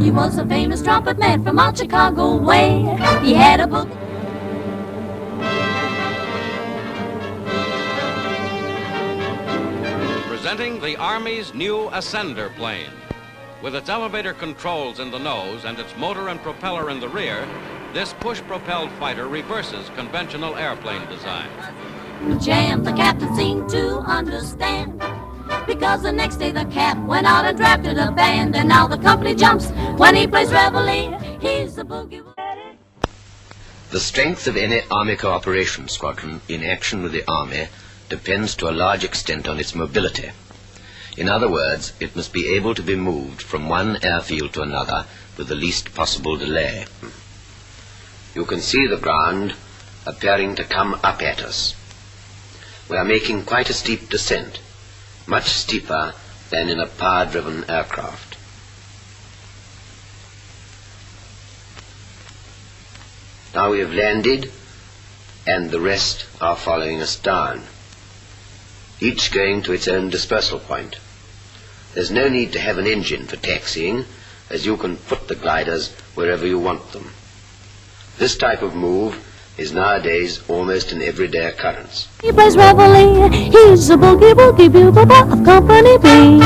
He was a famous trumpet man from out Chicago way. He had a book. Presenting the Army's new Ascender plane. With its elevator controls in the nose and its motor and propeller in the rear, this push-propelled fighter reverses conventional airplane design. Jam, the captain seemed to understand, because the next day the cap went out and drafted a band, and now the company jumps when he plays reveille. He's the boogie. The strength of any Army cooperation squadron in action with the Army depends to a large extent on its mobility. In other words, it must be able to be moved from one airfield to another with the least possible delay. You can see the ground appearing to come up at us. We are making quite a steep descent, much steeper than in a power-driven aircraft. Now we have landed, and the rest are following us down, each going to its own dispersal point. There's no need to have an engine for taxiing, as you can put the gliders wherever you want them. This type of move is nowadays almost an everyday occurrence. He plays reveille. He's a boogie woogie bugle of Company B.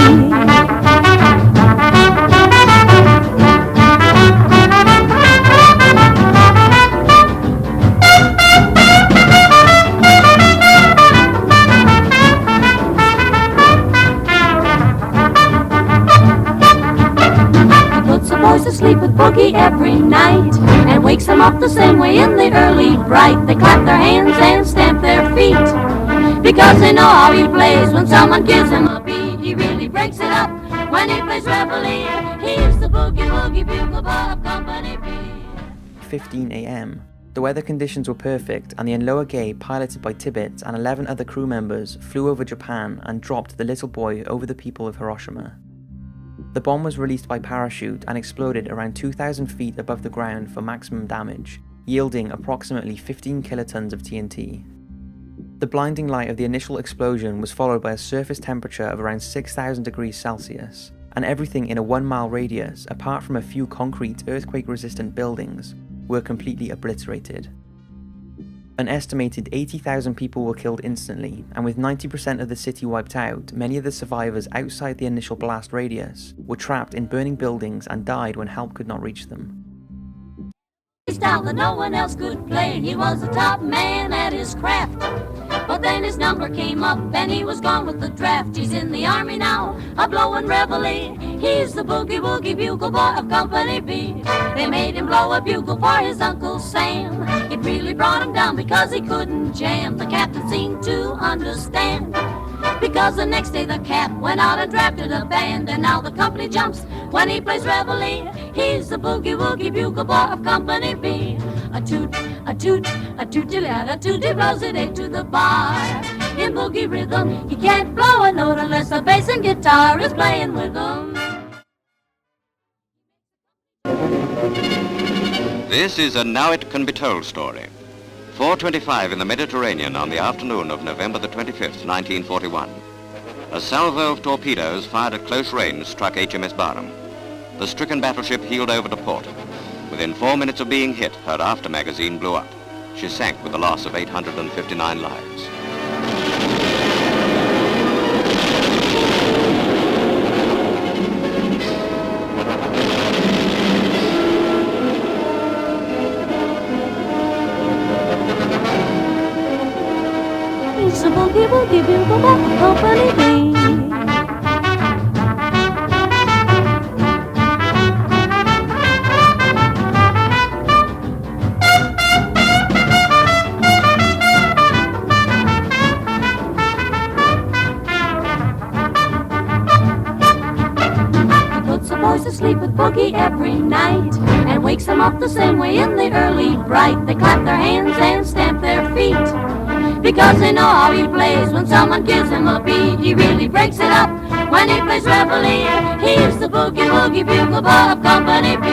To sleep with Boogie every night and wakes them up the same way in the early bright. They clap their hands and stamp their feet because they know how he plays. When someone gives him a beat, he really breaks it up. When he plays reveille, he's the boogie woogie bugle of Company B. 15 a.m. The weather conditions were perfect, and the Enola Gay, piloted by Tibbet and 11 other crew members, flew over Japan and dropped the little boy over the people of Hiroshima. The bomb was released by parachute and exploded around 2,000 feet above the ground for maximum damage, yielding approximately 15 kilotons of TNT. The blinding light of the initial explosion was followed by a surface temperature of around 6,000 degrees Celsius, and everything in a 1-mile radius, apart from a few concrete earthquake-resistant buildings, were completely obliterated. An estimated 80,000 people were killed instantly, and with 90% of the city wiped out, many of the survivors outside the initial blast radius were trapped in burning buildings and died when help could not reach them. Style that no one else could play. He was the top man at his craft, but then his number came up and he was gone with the draft. He's in the Army now, a blowin' reveille. He's the boogie woogie bugle boy of Company B. They made him blow a bugle for his Uncle Sam. It really brought him down because he couldn't jam. The captain seemed to understand, because the next day the cap went out and drafted a band, and now the company jumps when he plays reveille. He's the boogie woogie bugle boy of Company B. A toot, a toot, a toot-a-lat, a toot, he blows it eight to the bar. In boogie rhythm, he can't blow a note unless the bass and guitar is playing with him. This is a Now It Can Be Told story. 4:25 in the Mediterranean on the afternoon of November the 25th, 1941. A salvo of torpedoes fired at close range struck HMS Barham. The stricken battleship heeled over to port. Within 4 minutes of being hit, her after magazine blew up. She sank with a loss of 859 lives. He's a boogie woogie bugle of Company B. To sleep with Boogie every night and wakes them up the same way in the early bright. They clap their hands and stamp their feet because they know how he plays. When someone gives him a beat, he really breaks it up. When he plays reveille, he's the boogie woogie bugle boy of Company B.